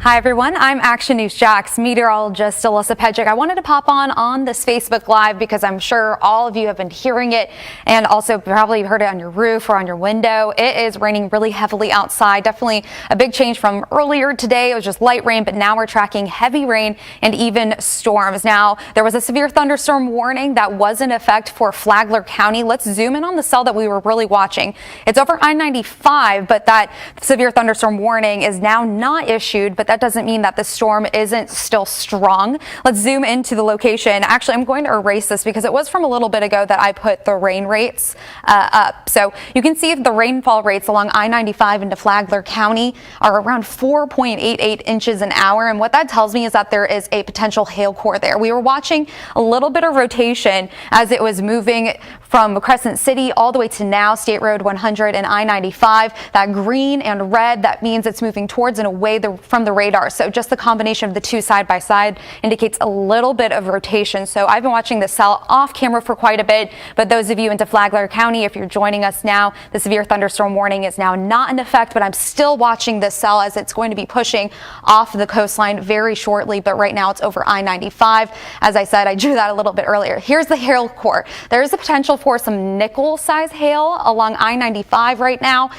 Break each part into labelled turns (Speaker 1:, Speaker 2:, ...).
Speaker 1: Hi everyone, I'm Action News Jax meteorologist Alyssa Pedgick. I wanted to pop on this Facebook Live because I'm sure all of you have been hearing it and also probably heard it on your roof or on your window. It is raining really heavily outside. Definitely a big change from earlier today. It was just light rain, but now we're tracking heavy rain and even storms. Now, there was a severe thunderstorm warning that was in effect for Flagler County. Let's zoom in on the cell that we were really watching. It's over I-95, but that severe thunderstorm warning is now not issued, but that doesn't mean that the storm isn't still strong. Let's zoom into the location. Actually, I'm going to erase this because it was from a little bit ago that I put the rain rates up. So you can see the rainfall rates along I-95 into Flagler County are around 4.88 inches an hour. And what that tells me is that there is a potential hail core there. We were watching a little bit of rotation as it was moving from Crescent City all the way to now State Road 100 and I-95. That green and red, that means it's moving towards and away from the radar. So just the combination of the two side by side indicates a little bit of rotation. So I've been watching this cell off camera for quite a bit, but those of you into Flagler County, if you're joining us now, the severe thunderstorm warning is now not in effect, but I'm still watching this cell as it's going to be pushing off the coastline very shortly, but right now it's over I-95. As I said, I drew that a little bit earlier. Here's the hail core. There's the potential for some nickel-size hail along I-95 right now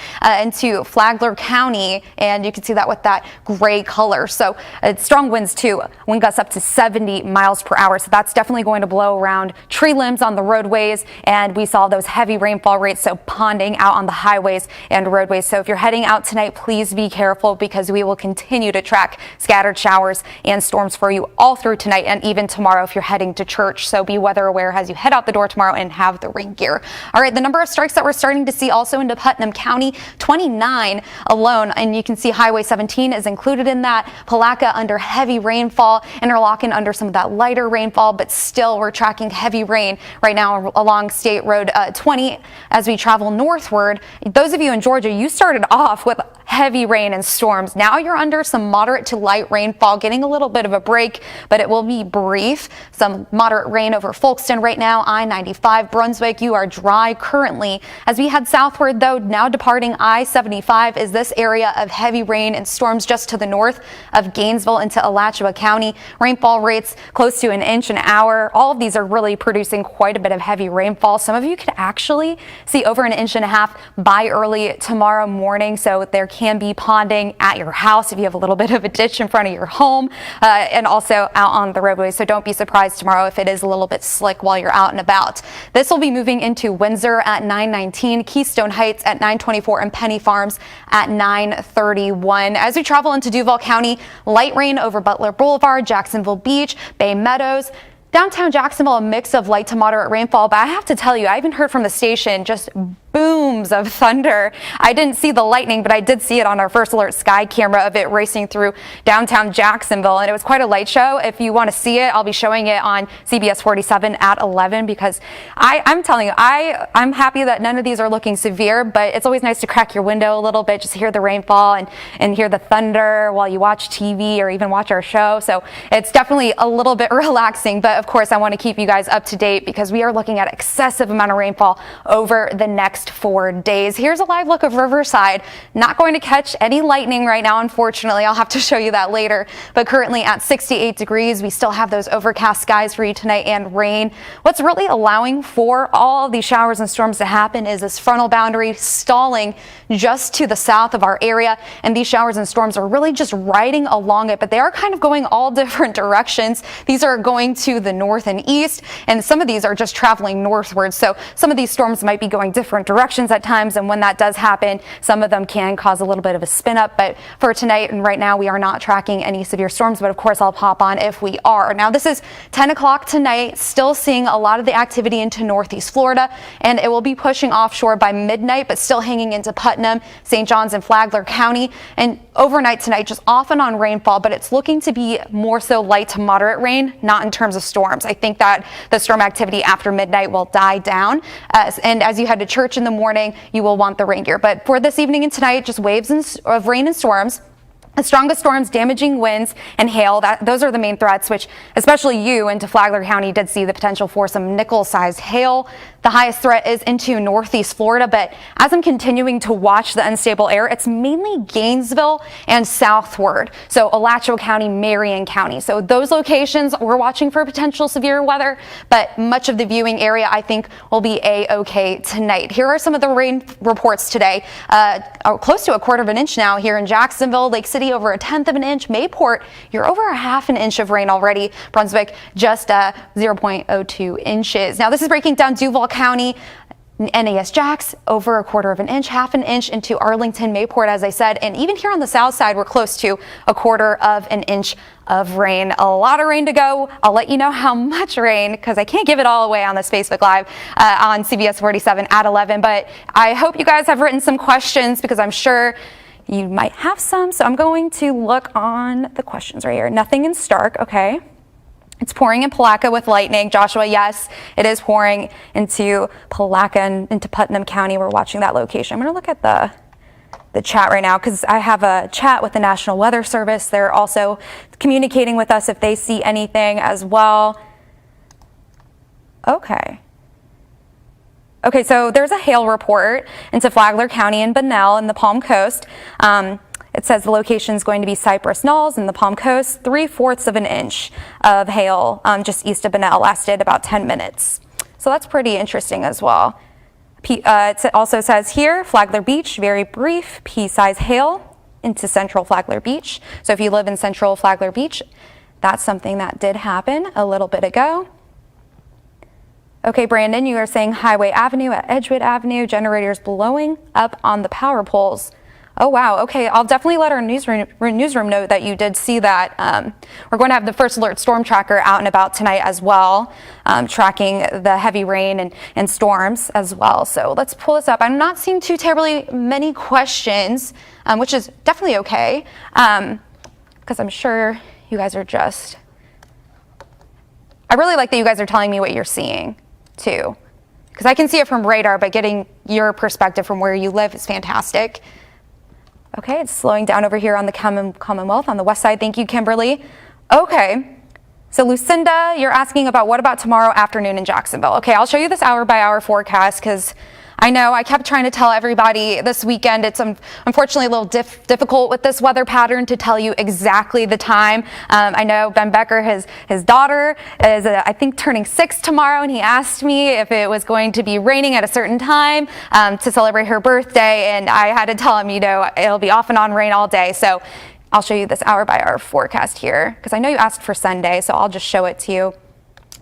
Speaker 1: into Flagler County, and you can see that with that gray color. So it's strong winds too, wind gusts up to 70 miles per hour. So that's definitely going to blow around tree limbs on the roadways, and we saw those heavy rainfall rates, so ponding out on the highways and roadways. So if you're heading out tonight, please be careful because we will continue to track scattered showers and storms for you all through tonight and even tomorrow if you're heading to church. So be weather aware as you head out the door tomorrow and have the rain gear. All right, the number of strikes that we're starting to see also into Putnam County, 29 alone, and you can see Highway 17 is included in that. Palatka under heavy rainfall, Interlochen under some of that lighter rainfall, but still we're tracking heavy rain right now along State Road 20 as we travel northward. Those of you in Georgia, you started off with heavy rain and storms. Now you're under some moderate to light rainfall, getting a little bit of a break, but it will be brief. Some moderate rain over Folkston right now, I-95, Brunswick, you are dry currently. As we head southward though, now departing I-75 is this area of heavy rain and storms just to the north of Gainesville into Alachua County. Rainfall rates close to an inch an hour. All of these are really producing quite a bit of heavy rainfall. Some of you could actually see over an inch and a half by early tomorrow morning. So there can be ponding at your house if you have a little bit of a ditch in front of your home and also out on the roadways. So don't be surprised tomorrow if it is a little bit slick while you're out and about. This will be moving into Windsor at 9:19, Keystone Heights at 9:24, and Penny Farms at 9:31. As we travel into Duval County, light rain over Butler Boulevard, Jacksonville Beach, Bay Meadows. Downtown Jacksonville, a mix of light to moderate rainfall, but I have to tell you, I even heard from the station just booms of thunder. I didn't see the lightning, but I did see it on our First Alert Sky camera of it racing through downtown Jacksonville, and it was quite a light show. If you want to see it, I'll be showing it on CBS 47 at 11 because I'm telling you, I'm happy that none of these are looking severe, but it's always nice to crack your window a little bit, just hear the rainfall and hear the thunder while you watch TV or even watch our show. So it's definitely a little bit relaxing, but of course I want to keep you guys up to date because we are looking at excessive amount of rainfall over the next 4 days. Here's a live look of Riverside. Not going to catch any lightning right now, unfortunately. I'll have to show you that later. But currently at 68 degrees, we still have those overcast skies for you tonight and rain. What's really allowing for all of these showers and storms to happen is this frontal boundary stalling just to the south of our area. And these showers and storms are really just riding along it, but they are kind of going all different directions. These are going to the north and east, and some of these are just traveling northward. So some of these storms might be going different directions at times, and when that does happen, some of them can cause a little bit of a spin up. But for tonight and right now, we are not tracking any severe storms, but of course I'll pop on if we are. Now this is 10 o'clock tonight, still seeing a lot of the activity into northeast Florida, and it will be pushing offshore by midnight, but still hanging into Putnam, St. John's, and Flagler County. And overnight tonight, just off and on rainfall, but it's looking to be more so light to moderate rain, not in terms of storms. I think that the storm activity after midnight will die down, and as you head to church in the morning, you will want the rain gear. But for this evening and tonight, just waves of rain and storms. The strongest storms, damaging winds, and hail, those are the main threats, which especially you into Flagler County did see the potential for some nickel-sized hail. The highest threat is into northeast Florida, but as I'm continuing to watch the unstable air, it's mainly Gainesville and southward. So Alachua County, Marion County. So those locations, we're watching for potential severe weather, but much of the viewing area, I think, will be a-okay tonight. Here are some of the rain reports today. Close to a quarter of an inch now here in Jacksonville, Lake City over a tenth of an inch, Mayport, you're over a half an inch of rain already. Brunswick, just 0.02 inches. Now this is breaking down Duval County, NAS Jax, over a quarter of an inch, half an inch into Arlington, Mayport, as I said, and even here on the south side, we're close to a quarter of an inch of rain. A lot of rain to go. I'll let you know how much rain, because I can't give it all away on this Facebook Live on CBS 47 at 11, but I hope you guys have written some questions, because I'm sure you might have some, so I'm going to look on the questions right here. Nothing in Stark, okay. It's pouring in Palatka with lightning. Joshua, yes, it is pouring into Palatka and into Putnam County. We're watching that location. I'm going to look at the chat right now, because I have a chat with the National Weather Service. They're also communicating with us if they see anything as well. Okay, so there's a hail report into Flagler County and Bunnell in the Palm Coast. It says the location is going to be Cypress Knolls in the Palm Coast, 3/4 of an inch of hail just east of Bunnell, lasted about 10 minutes. So that's pretty interesting as well. It also says here, Flagler Beach, very brief, pea-size hail into central Flagler Beach. So if you live in central Flagler Beach, that's something that did happen a little bit ago. Okay, Brandon, you are saying Highway Avenue at Edgewood Avenue, generators blowing up on the power poles. Oh, wow. Okay, I'll definitely let our newsroom know that you did see that. We're going to have the First Alert Storm Tracker out and about tonight as well, tracking the heavy rain and storms as well. So let's pull this up. I'm not seeing too terribly many questions, which is definitely okay, because I'm sure you guys are just... I really like that you guys are telling me what you're seeing, too, because I can see it from radar, but getting your perspective from where you live is fantastic. Okay, it's slowing down over here on the Commonwealth on the west side. Thank you, Kimberly. Okay, so Lucinda, you're asking about what about tomorrow afternoon in Jacksonville. Okay, I'll show you this hour-by-hour forecast, because I know I kept trying to tell everybody this weekend. It's unfortunately a little difficult with this weather pattern to tell you exactly the time. I know Ben Becker, his daughter, is I think turning 6 tomorrow, and he asked me if it was going to be raining at a certain time to celebrate her birthday, and I had to tell him, you know, it'll be off and on rain all day. So I'll show you this hour-by-hour forecast here, because I know you asked for Sunday, so I'll just show it to you.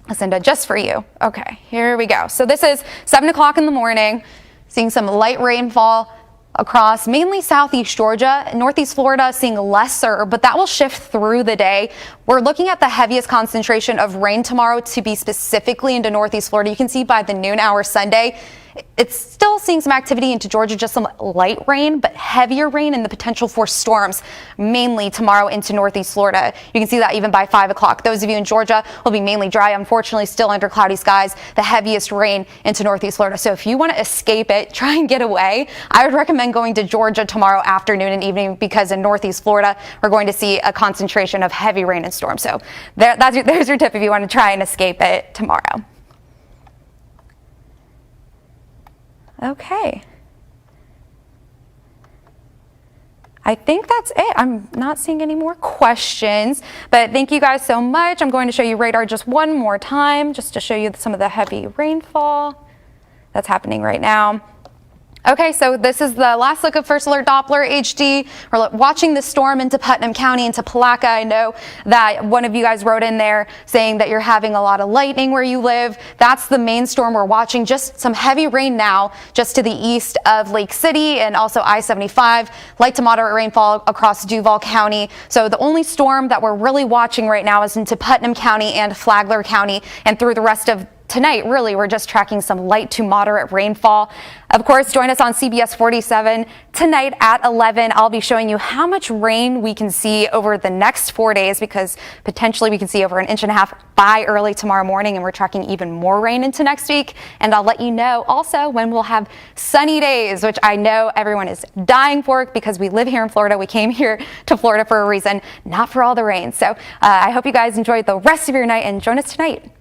Speaker 1: Lucinda, just for you. Okay, here we go. So this is 7 o'clock in the morning, seeing some light rainfall across mainly southeast Georgia. Northeast Florida seeing lesser, but that will shift through the day. We're looking at the heaviest concentration of rain tomorrow to be specifically into northeast Florida. You can see by the noon hour Sunday, it's still seeing some activity into Georgia, just some light rain, but heavier rain and the potential for storms mainly tomorrow into northeast Florida. You can see that even by 5 o'clock. Those of you in Georgia will be mainly dry, unfortunately still under cloudy skies, the heaviest rain into northeast Florida. So if you want to escape it, try and get away, I would recommend going to Georgia tomorrow afternoon and evening, because in northeast Florida, we're going to see a concentration of heavy rain and storms. So there's your tip if you want to try and escape it tomorrow. Okay. I think that's it. I'm not seeing any more questions, but thank you guys so much. I'm going to show you radar just one more time, just to show you some of the heavy rainfall that's happening right now. Okay, so this is the last look of First Alert Doppler HD. We're watching the storm into Putnam County, into Palatka. I know that one of you guys wrote in there saying that you're having a lot of lightning where you live. That's the main storm we're watching. Just some heavy rain now, just to the east of Lake City and also I-75. Light to moderate rainfall across Duval County. So the only storm that we're really watching right now is into Putnam County and Flagler County, and through the rest of tonight, really, we're just tracking some light to moderate rainfall. Of course, join us on CBS 47 tonight at 11. I'll be showing you how much rain we can see over the next 4 days, because potentially we can see over 1.5 inches by early tomorrow morning, and we're tracking even more rain into next week. And I'll let you know also when we'll have sunny days, which I know everyone is dying for because we live here in Florida. We came here to Florida for a reason, not for all the rain. So I hope you guys enjoy the rest of your night and join us tonight.